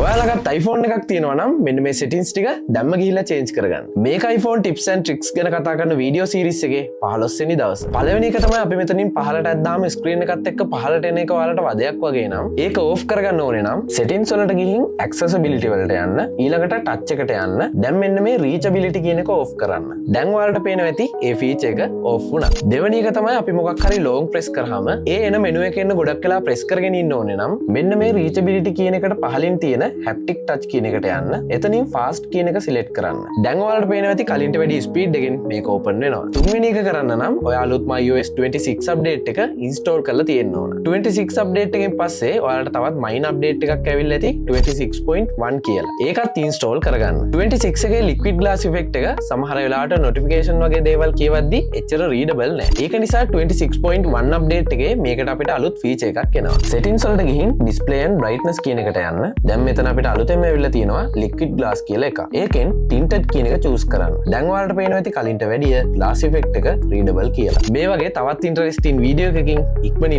ඔයාලගත් iPhone එකක් තියෙනවා නම් මෙන්න මේ settings ටික දැම්ම ගිහිල්ලා change කරගන්න. මේක iPhone tips and tricks ගැන කතා කරන වීඩියෝ series එකේ 15 වෙනි දවස. පළවෙනි එක තමයි අපි මෙතනින් පහළට ඇද්දාම screen එකත් එක්ක පහළට එන එක ඔයාලට වදයක් වගේ නම් ඒක off කරගන්න ඕනේ නම් settings වලට ගිහින් accessibility වලට යන්න. ඊළඟට touch එකට යන්න. දැන් මෙන්න මේ reachability කියන එක off කරන්න. දැන් ඔයාලට පේනවා ඇති ඒ feature එක off වුණා. දෙවෙනි එක තමයි අපි මොකක් හරි long press කරාම ඒ එන menu එකේ ඉන්න ගොඩක් වෙලා press කරගෙන ඉන්න ඕනේ නම් මෙන්න මේ reachability කියන එකට පහලින් තියෙන haptic touch කියන එකට යන්න. එතනින් fast කියන එක select කරන්න. දැන් ඔයාලට පේනවා ඇති කලින්ට වැඩි speed එකකින් මේක open වෙනවා. තුන්වෙනි එක කරන්න නම් ඔයා අලුත්ම iOS 26 update එක install කරලා තියෙන්න ඕන. 26 update එකෙන් පස්සේ ඔයාලට තවත් minor update එකක් ඇවිල්ලා ඇති 26.1 කියලා. ඒකත් install කරගන්න. 26 එකේ liquid glass effect එක සමහර වෙලාවට notification වගේ දේවල් කියවද්දි එච්චර readable නෑ. ඒක නිසා 26.1 update එකේ මේකට අපිට අලුත් feature එකක් එනවා. settings වලට ගිහින් display and brightness කියන එකට යන්න. දැන් මෙතන අපිට අලුතෙන්ම ඇවිල්ලා තියෙනවා liquid glass කියලා එකක්. ඒකෙන් tinted කියන එක choose කරන්න. දැන් ඔයාලට පේනවා ඇති කලින්ට වැඩිය glass effect එක readable කියලා. මේ වගේ තවත් interesting video එකකින් ඉක්මනින්